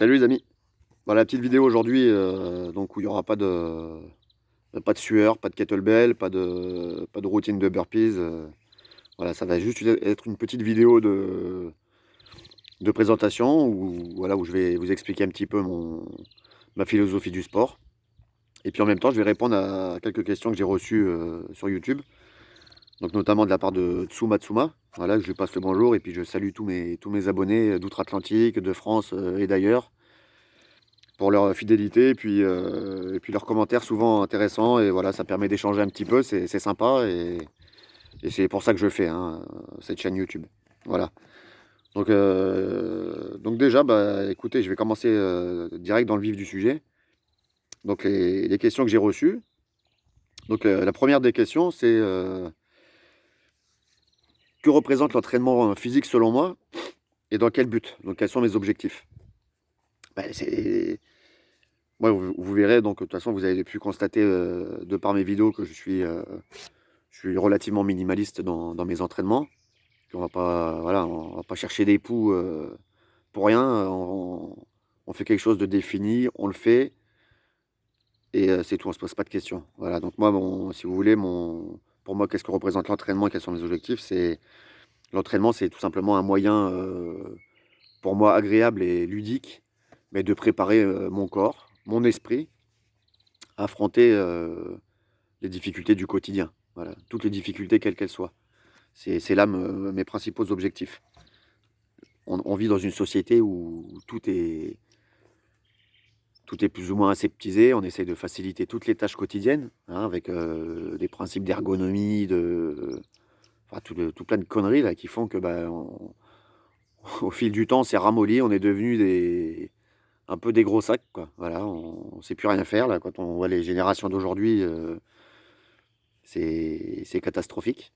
Salut les amis. Voilà, la petite vidéo aujourd'hui, donc où il y aura pas de sueur, pas de kettlebell, pas de routine de burpees. Voilà, ça va juste être une petite vidéo de présentation où, voilà, où je vais vous expliquer un petit peu ma philosophie du sport. Et puis en même temps, je vais répondre à quelques questions que j'ai reçues sur YouTube, donc notamment de la part de Tsuma Tsuma. Voilà, je lui passe le bonjour et puis je salue tous mes abonnés d'outre-Atlantique, de France et d'ailleurs, pour leur fidélité et puis leurs commentaires souvent intéressants et voilà, ça permet d'échanger un petit peu, c'est sympa et c'est pour ça que je fais, hein, cette chaîne YouTube. Voilà. Donc déjà, bah, écoutez, je vais commencer direct dans le vif du sujet. Donc les questions que j'ai reçues. Donc la première des questions, c'est que représente l'entraînement physique selon moi et dans quel but? Donc quels sont mes objectifs? Bah, moi, vous verrez, donc de toute façon, vous avez pu constater de par mes vidéos que je suis relativement minimaliste dans mes entraînements. On va pas, voilà, on va pas chercher des poux pour rien. On fait quelque chose de défini, on le fait et c'est tout. On se pose pas de questions. Voilà. Donc moi, si vous voulez, pour moi, qu'est-ce que représente l'entraînement et quels sont mes objectifs? C'est l'entraînement, c'est tout simplement un moyen pour moi agréable et ludique, mais de préparer mon corps, mon esprit à affronter les difficultés du quotidien. Voilà, toutes les difficultés, quelles qu'elles soient. C'est là mes principaux objectifs. On vit dans une société où tout est plus ou moins aseptisé. On essaie de faciliter toutes les tâches quotidiennes, hein, avec des principes d'ergonomie, enfin, tout plein de conneries là, qui font que bah, au fil du temps, on s'est ramolli. On est devenu un peu des gros sacs, quoi. Voilà, on ne sait plus rien faire. Là, quand on voit les générations d'aujourd'hui, c'est catastrophique.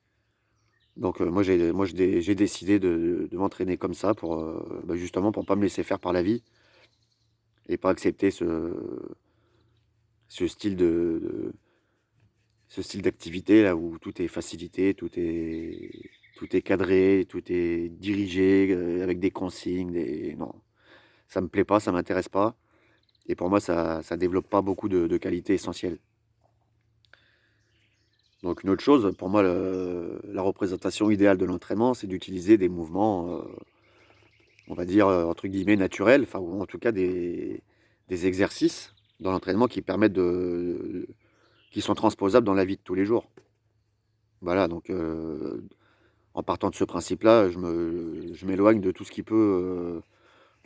Donc j'ai décidé de m'entraîner comme ça pour, bah, justement pour pas me laisser faire par la vie et pas accepter ce style ce style d'activité là où tout est facilité, tout est cadré, tout est dirigé, avec des consignes, non, ça me plaît pas, ça m'intéresse pas et pour moi ça développe pas beaucoup de qualités essentielles. Donc une autre chose, pour moi la représentation idéale de l'entraînement, c'est d'utiliser des mouvements, on va dire, entre guillemets «naturels», enfin ou en tout cas des exercices dans l'entraînement qui permettent qui sont transposables dans la vie de tous les jours. Voilà, donc en partant de ce principe-là, je m'éloigne de tout ce qui de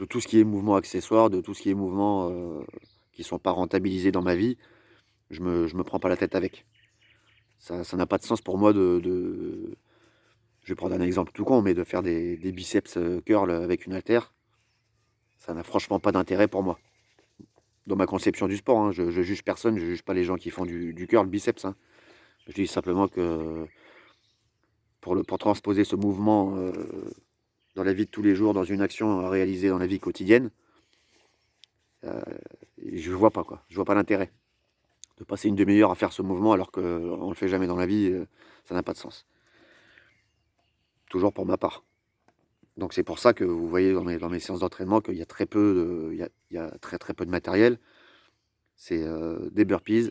tout ce qui est mouvement accessoire, de tout ce qui est mouvement, qui sont pas rentabilisés dans ma vie. Je me prends pas la tête avec. Ça n'a pas de sens pour moi je vais prendre un exemple tout con, mais de faire des biceps, curl avec une haltère, ça n'a franchement pas d'intérêt pour moi. Dans ma conception du sport, hein, je juge personne, je juge pas les gens qui font du curl biceps, hein. Je dis simplement que pour transposer ce mouvement, dans la vie de tous les jours, dans une action à réaliser dans la vie quotidienne, heu, je vois pas quoi, je vois pas l'intérêt. De passer une demi heure à faire ce mouvement alors qu'on le fait jamais dans la vie, ça n'a pas de sens. Toujours pour ma part. Donc c'est pour ça que vous voyez dans mes séances d'entraînement qu'il y a très peu il y a très, très peu de matériel. C'est, des burpees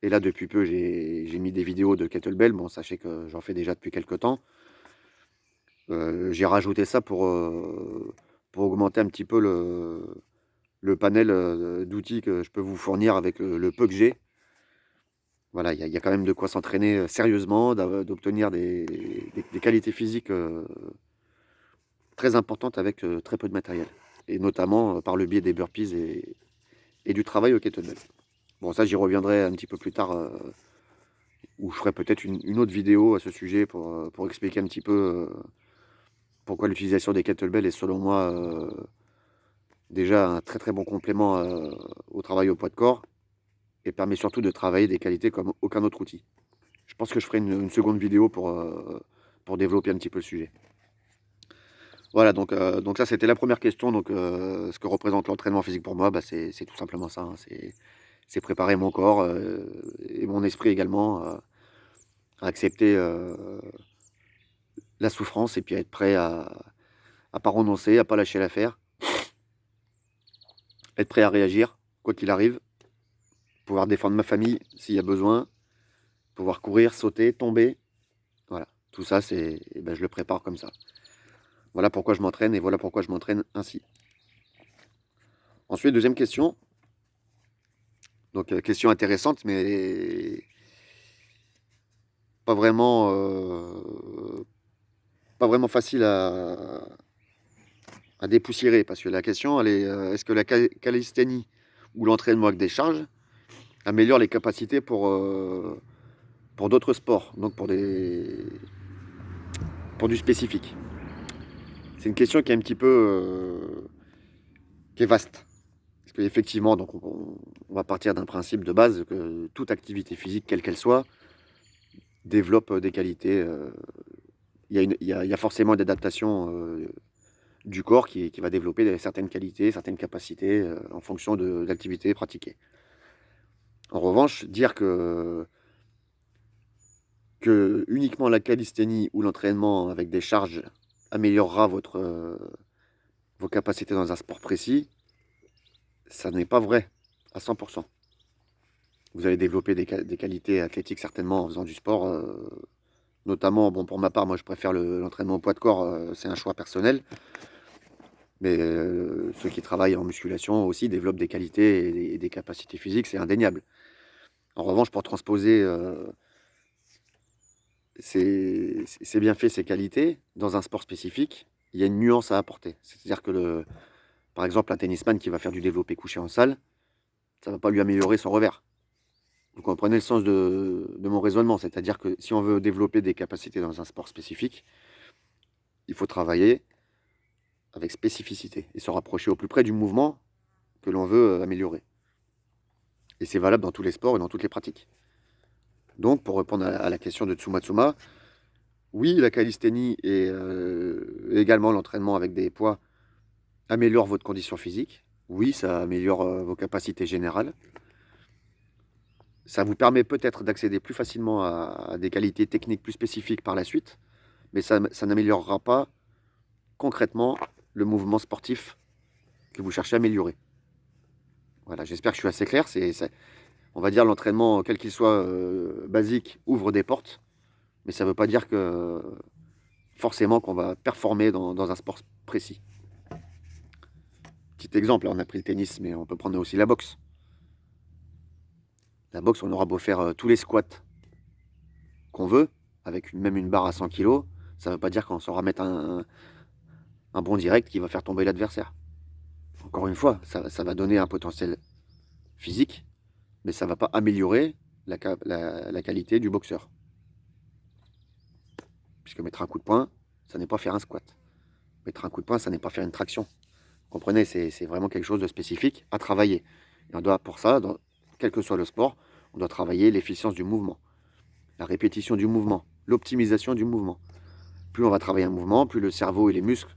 et là depuis peu j'ai mis des vidéos de kettlebell. Bon, sachez que j'en fais déjà depuis quelque temps. J'ai rajouté ça pour augmenter un petit peu le panel, d'outils que je peux vous fournir avec le peu que j'ai. Voilà, il y a quand même de quoi s'entraîner, sérieusement, d'obtenir des qualités physiques, très importantes avec, très peu de matériel et notamment, par le biais des burpees et du travail au kettlebell. Bon ça, j'y reviendrai un petit peu plus tard, où je ferai peut-être une autre vidéo à ce sujet pour expliquer un petit peu, pourquoi l'utilisation des kettlebells est selon moi, déjà un très, très bon complément, au travail au poids de corps et permet surtout de travailler des qualités comme aucun autre outil. Je pense que je ferai une seconde vidéo pour développer un petit peu le sujet. Voilà, donc ça, c'était la première question. Donc, ce que représente l'entraînement physique pour moi, bah, c'est tout simplement ça, hein. C'est préparer mon corps, et mon esprit également, à accepter, la souffrance et puis à être prêt à pas renoncer, à pas lâcher l'affaire être prêt à réagir, quoi qu'il arrive, pouvoir défendre ma famille s'il y a besoin, pouvoir courir, sauter, tomber. Voilà, tout ça, je le prépare comme ça. Voilà pourquoi je m'entraîne et voilà pourquoi je m'entraîne ainsi. Ensuite, deuxième question. Donc, question intéressante, mais pas vraiment, pas vraiment facile à dépoussiérer. Parce que la question, elle est, est-ce que la calisthénie ou l'entraînement avec des charges améliore les capacités pour d'autres sports, donc pour du spécifique? C'est une question qui est un petit peu, qui est vaste. Parce qu'effectivement, donc on va partir d'un principe de base que toute activité physique, quelle qu'elle soit, développe des qualités. Il y a forcément une adaptation du corps qui va développer certaines qualités, certaines capacités en fonction de l'activité pratiquée. En revanche, dire que uniquement la calisthénie ou l'entraînement avec des charges améliorera vos capacités dans un sport précis, ça n'est pas vrai à 100%. Vous allez développer des qualités athlétiques certainement en faisant du sport, notamment, bon, pour ma part, moi je préfère l'entraînement au poids de corps, c'est un choix personnel, mais ceux qui travaillent en musculation aussi développent des qualités et des capacités physiques, c'est indéniable. En revanche, pour transposer ces bienfaits, ces qualités dans un sport spécifique, il y a une nuance à apporter. C'est-à-dire que, par exemple, un tennisman qui va faire du développé couché en salle, ça ne va pas lui améliorer son revers. Vous comprenez le sens de mon raisonnement, c'est-à-dire que si on veut développer des capacités dans un sport spécifique, il faut travailler avec spécificité et se rapprocher au plus près du mouvement que l'on veut améliorer. Et c'est valable dans tous les sports et dans toutes les pratiques. Donc, pour répondre à la question de Tsumatsuma, oui, la calisthénie et également l'entraînement avec des poids améliore votre condition physique. Oui, ça améliore vos capacités générales. Ça vous permet peut-être d'accéder plus facilement à des qualités techniques plus spécifiques par la suite, mais ça n'améliorera pas concrètement le mouvement sportif que vous cherchez à améliorer. Voilà, j'espère que je suis assez clair. On va dire l'entraînement, quel qu'il soit basique, ouvre des portes, mais ça ne veut pas dire que forcément qu'on va performer dans un sport précis. Petit exemple, on a pris le tennis, mais on peut prendre aussi la boxe. La boxe, on aura beau faire tous les squats qu'on veut, avec même une barre à 100 kg, ça ne veut pas dire qu'on saura mettre un bond direct qui va faire tomber l'adversaire. Encore une fois, ça va donner un potentiel physique, mais ça ne va pas améliorer la qualité du boxeur. Puisque mettre un coup de poing, ça n'est pas faire un squat. Mettre un coup de poing, ça n'est pas faire une traction. Vous comprenez, c'est vraiment quelque chose de spécifique à travailler. Et on doit, pour ça, quel que soit le sport, on doit travailler l'efficience du mouvement, la répétition du mouvement, l'optimisation du mouvement. Plus on va travailler un mouvement, plus le cerveau et les muscles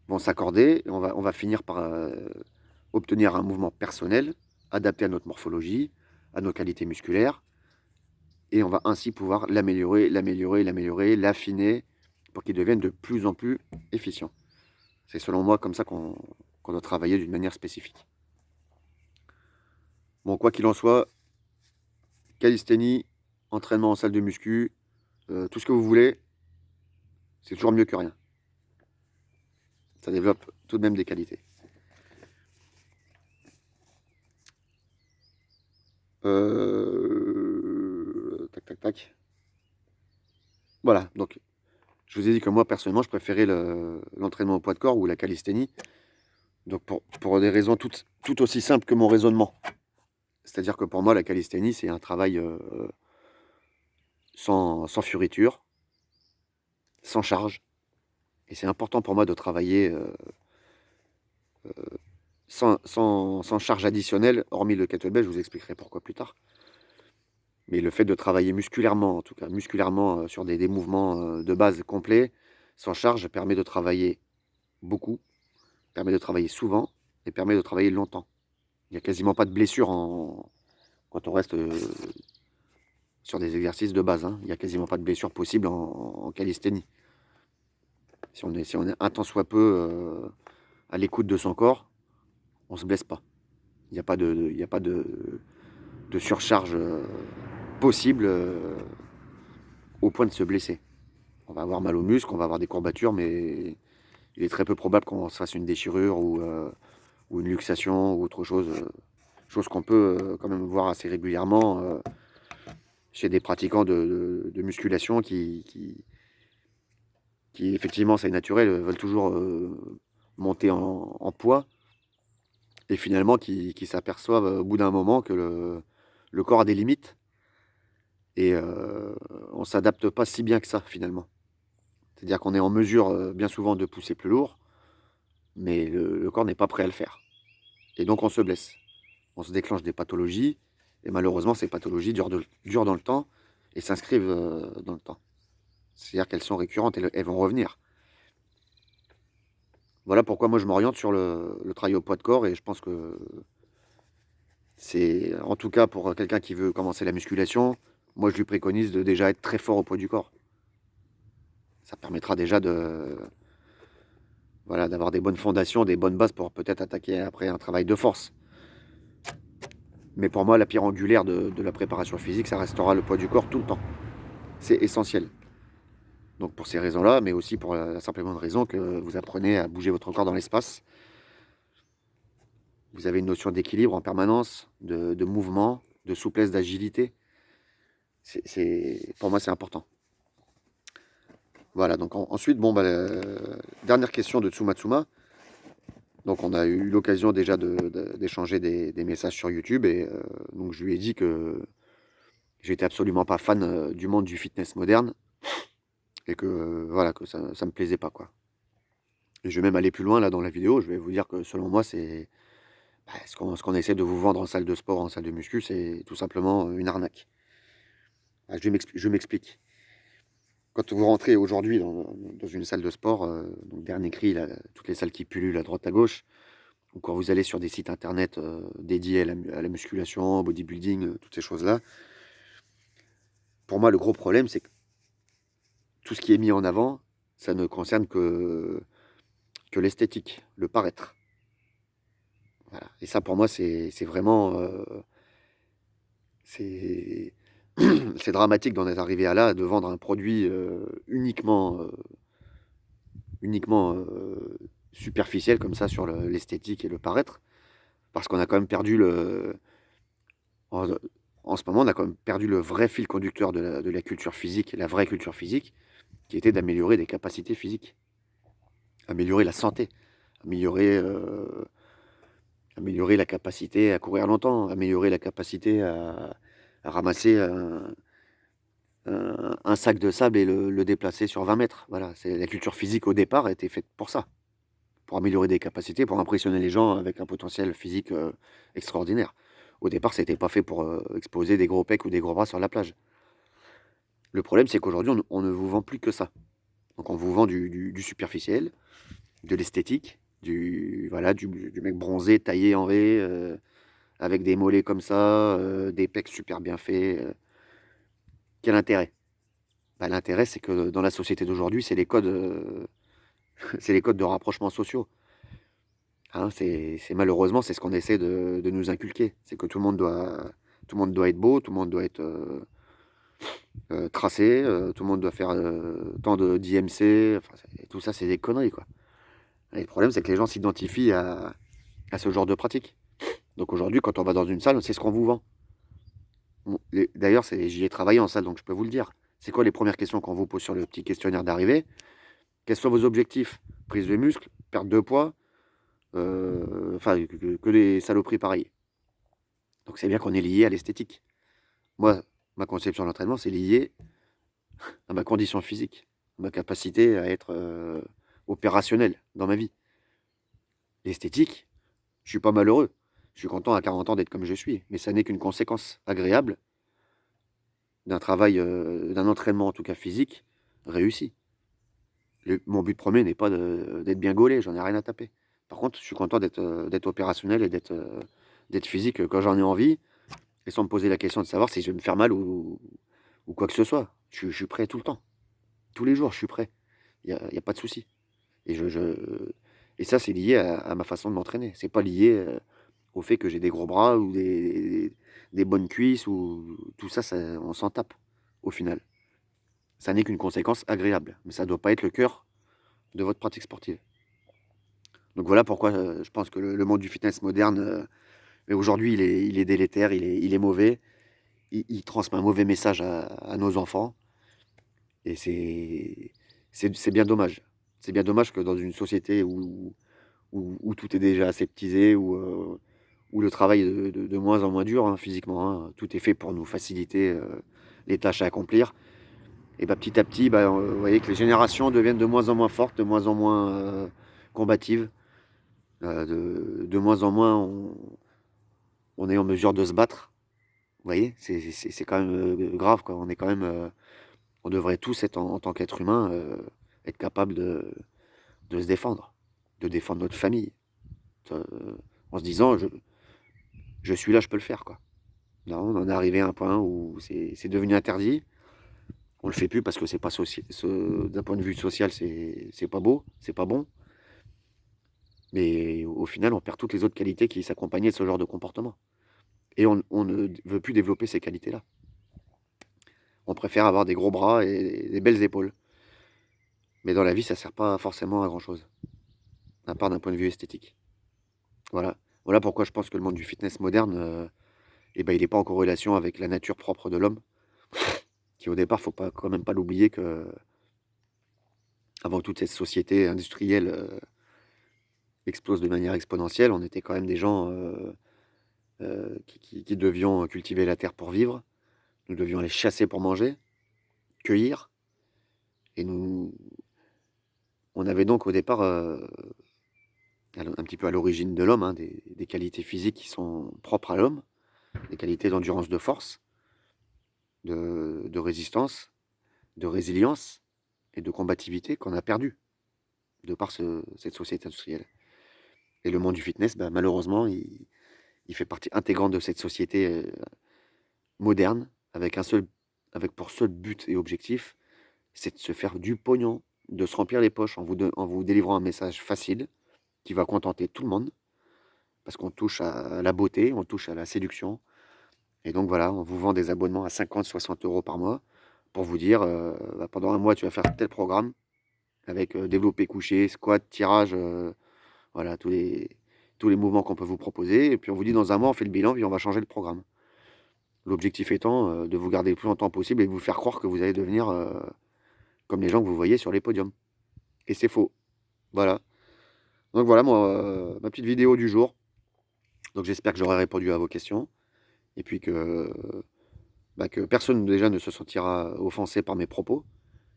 vont s'accorder et on va finir par obtenir un mouvement personnel, adapté à notre morphologie, à nos qualités musculaires, et on va ainsi pouvoir l'améliorer, l'affiner, pour qu'il devienne de plus en plus efficient. C'est selon moi comme ça qu'on doit travailler d'une manière spécifique. Bon, quoi qu'il en soit, calisthénie, entraînement en salle de muscu, tout ce que vous voulez, c'est toujours mieux que rien. Ça développe tout de même des qualités. Tac, tac, tac. Voilà, donc je vous ai dit que moi, personnellement, je préférais l'entraînement au poids de corps ou la calisthénie. Donc pour des raisons tout aussi simples que mon raisonnement. C'est-à-dire que pour moi, la calisthénie, c'est un travail sans fioriture, sans charge. Et c'est important pour moi de travailler sans charge additionnelle, hormis le kettlebell, je vous expliquerai pourquoi plus tard. Mais le fait de travailler musculairement, en tout cas musculairement, sur des mouvements de base complets, sans charge, permet de travailler beaucoup, permet de travailler souvent et permet de travailler longtemps. Il n'y a quasiment pas de blessure quand on reste sur des exercices de base. Il n'y a quasiment pas de blessure possible en calisthénie. Si on est un tant soit peu à l'écoute de son corps, on se blesse pas. Il n'y a pas de surcharge possible au point de se blesser. On va avoir mal aux muscles, on va avoir des courbatures, mais il est très peu probable qu'on se fasse une déchirure ou une luxation ou autre chose. Chose qu'on peut quand même voir assez régulièrement chez des pratiquants de musculation qui, effectivement, c'est naturel, veulent toujours monter en poids et finalement qui s'aperçoivent au bout d'un moment que le corps a des limites et on s'adapte pas si bien que ça finalement. C'est-à-dire qu'on est en mesure bien souvent de pousser plus lourd, mais le corps n'est pas prêt à le faire. Et donc on se blesse. On se déclenche des pathologies, et malheureusement ces pathologies durent dans le temps et s'inscrivent dans le temps. C'est-à-dire qu'elles sont récurrentes et elles vont revenir. Voilà pourquoi moi je m'oriente sur le travail au poids de corps et je pense que c'est, en tout cas pour quelqu'un qui veut commencer la musculation, moi je lui préconise de déjà être très fort au poids du corps. Ça permettra déjà voilà, d'avoir des bonnes fondations, des bonnes bases pour peut-être attaquer après un travail de force. Mais pour moi, la pierre angulaire de la préparation physique, ça restera le poids du corps tout le temps. C'est essentiel. Donc pour ces raisons-là, mais aussi pour la simple raison que vous apprenez à bouger votre corps dans l'espace. Vous avez une notion d'équilibre en permanence, de mouvement, de souplesse, d'agilité. Pour moi, c'est important. Voilà, donc ensuite, bon, dernière question de Tsumatsuma. Donc on a eu l'occasion déjà d'échanger des messages sur YouTube et donc je lui ai dit que j'étais absolument pas fan du monde du fitness moderne et que voilà que ça me plaisait pas quoi. Et je vais même aller plus loin là dans la vidéo, je vais vous dire que selon moi c'est ce qu'on essaie de vous vendre en salle de sport, en salle de muscu, c'est tout simplement une arnaque. Je m'explique. Quand vous rentrez aujourd'hui dans une salle de sport, donc dernier cri, là, toutes les salles qui pullulent à droite à gauche, ou quand vous allez sur des sites internet dédiés à la musculation, au bodybuilding, toutes ces choses-là, pour moi le gros problème c'est que tout ce qui est mis en avant, ça ne concerne que l'esthétique, le paraître. Voilà. Et ça, pour moi, c'est vraiment c'est c'est dramatique d'en être arrivé à là, de vendre un produit uniquement superficiel comme ça sur l'esthétique et le paraître, parce qu'on a quand même perdu en, en ce moment, on a quand même perdu le vrai fil conducteur de la culture physique, la vraie culture physique, qui était d'améliorer des capacités physiques, améliorer la santé, améliorer améliorer la capacité à courir longtemps, améliorer la capacité à ramasser un sac de sable et le déplacer sur 20 mètres. Voilà, la culture physique au départ a été faite pour ça, pour améliorer des capacités, pour impressionner les gens avec un potentiel physique extraordinaire. Au départ, ça n'était pas fait pour exposer des gros pecs ou des gros bras sur la plage. Le problème, c'est qu'aujourd'hui, on ne vous vend plus que ça. Donc on vous vend du superficiel, de l'esthétique, voilà, du mec bronzé, taillé en V, avec des mollets comme ça, des pecs super bien faits. Quel intérêt? Bah, l'intérêt, c'est que dans la société d'aujourd'hui, c'est les codes, c'est les codes de rapprochement sociaux. Hein, malheureusement, c'est ce qu'on essaie de nous inculquer. C'est que tout le monde doit être beau, tout le monde doit être tracé, tout le monde doit faire tant d'IMC. Enfin, tout ça, c'est des conneries, quoi. Et le problème, c'est que les gens s'identifient à ce genre de pratique. Donc aujourd'hui, quand on va dans une salle, c'est ce qu'on vous vend. Bon, d'ailleurs, j'y ai travaillé en salle, donc je peux vous le dire. C'est quoi les premières questions qu'on vous pose sur le petit questionnaire d'arrivée? Quels sont vos objectifs? Prise de muscle, perte de poids, enfin, que des saloperies pareilles. Donc c'est bien qu'on est lié à l'esthétique. Moi, ma conception de l'entraînement, c'est lié à ma condition physique, à ma capacité à être opérationnel dans ma vie. L'esthétique, je suis pas malheureux. Je suis content à 40 ans d'être comme je suis, mais ça n'est qu'une conséquence agréable d'un travail, d'un entraînement en tout cas physique, réussi. Mon but premier n'est pas d'être bien gaulé, j'en ai rien à taper. Par contre, je suis content d'être opérationnel et d'être physique quand j'en ai envie, et sans me poser la question de savoir si je vais me faire mal ou quoi que ce soit. Je suis prêt tout le temps. Tous les jours, je suis prêt. Il y a pas de souci. Et Et ça, c'est lié à ma façon de m'entraîner. C'est pas lié, au fait que j'ai des gros bras ou des bonnes cuisses ou tout ça, on s'en tape, au final. Ça n'est qu'une conséquence agréable, mais ça doit pas être le cœur de votre pratique sportive. Donc voilà pourquoi, je pense que le monde du fitness moderne, mais aujourd'hui, il est délétère, il est mauvais. Il transmet un mauvais message à nos enfants et c'est bien dommage. C'est bien dommage que dans une société où tout est déjà aseptisé, où le travail est de moins en moins dur, hein, physiquement, hein. Tout est fait pour nous faciliter, les tâches à accomplir et bah, petit à petit, bah, vous voyez que les générations deviennent de moins en moins fortes, de moins en moins, combatives, de moins en moins on est en mesure de se battre. Vous voyez? C'est quand même, grave, quoi. On est quand même, on devrait tous être en tant qu'être humain, être capable de se défendre, de défendre notre famille, heu, en se disant: «Je suis là, je peux le faire», quoi. Là, on en est arrivé à un point où c'est devenu interdit. On le fait plus parce que c'est pas d'un point de vue social, c'est pas beau, c'est pas bon. Mais au final, on perd toutes les autres qualités qui s'accompagnaient de ce genre de comportement. Et on ne veut plus développer ces qualités-là. On préfère avoir des gros bras et des belles épaules. Mais dans la vie, ça sert pas forcément à grand-chose, à part d'un point de vue esthétique. Voilà. Voilà pourquoi je pense que le monde du fitness moderne, et ben, il est pas en corrélation avec la nature propre de l'homme, qui au départ, faut pas quand même pas l'oublier qu'avant toute cette société industrielle, explose de manière exponentielle, on était quand même des gens, qui devions cultiver la terre pour vivre. Nous devions aller chasser pour manger, cueillir et on avait donc au départ, un petit peu à l'origine de l'homme, hein, des qualités physiques qui sont propres à l'homme, des qualités d'endurance de force, de résistance, de résilience et de combativité qu'on a perdues de par cette société industrielle. Et le monde du fitness, bah, malheureusement, il fait partie intégrante de cette société, moderne avec pour seul but et objectif, c'est de se faire du pognon, de se remplir les poches en vous délivrant un message facile qui va contenter tout le monde. Parce qu'on touche à la beauté, on touche à la séduction et donc voilà, on vous vend des abonnements à 50-60 € par mois pour vous dire, bah, pendant un mois, tu vas faire tel programme avec, développé couché, squat, tirage, voilà tous les mouvements qu'on peut vous proposer et puis on vous dit: «Dans un mois, on fait le bilan puis on va changer le programme». L'objectif étant, de vous garder le plus longtemps possible et de vous faire croire que vous allez devenir, comme les gens que vous voyez sur les podiums et c'est faux. Voilà. Donc voilà moi, ma petite vidéo du jour. Donc j'espère que j'aurai répondu à vos questions et puis que personne déjà ne se sentira offensé par mes propos.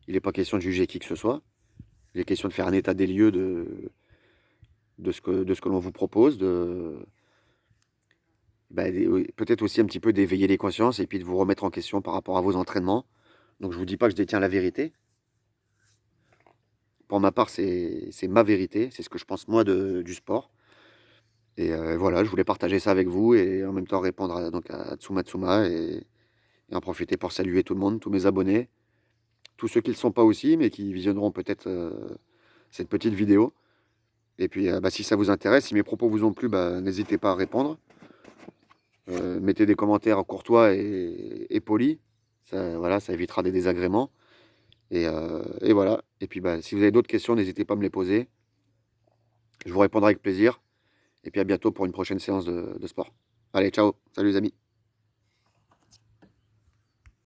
Il n'est pas question de juger qui que ce soit. Il est question de faire un état des lieux de ce que l'on vous propose, bah, oui, peut-être aussi un petit peu d'éveiller les consciences et puis de vous remettre en question par rapport à vos entraînements. Donc je vous dis pas que je détiens la vérité. Pour ma part, c'est ma vérité, c'est ce que je pense moi du sport. Et voilà, je voulais partager ça avec vous et en même temps répondre à Tsuma Tsuma et en profiter pour saluer tout le monde, tous mes abonnés, tous ceux qui ne le sont pas aussi, mais qui visionneront peut-être cette petite vidéo. Et puis, bah, si ça vous intéresse, si mes propos vous ont plu, bah, n'hésitez pas à répondre. Mettez des commentaires courtois et polis. Ça, voilà, ça évitera des désagréments. Et voilà. Et puis, bah, si vous avez d'autres questions, n'hésitez pas à me les poser. Je vous répondrai avec plaisir. Et puis à bientôt pour une prochaine séance de sport. Allez, ciao. Salut les amis.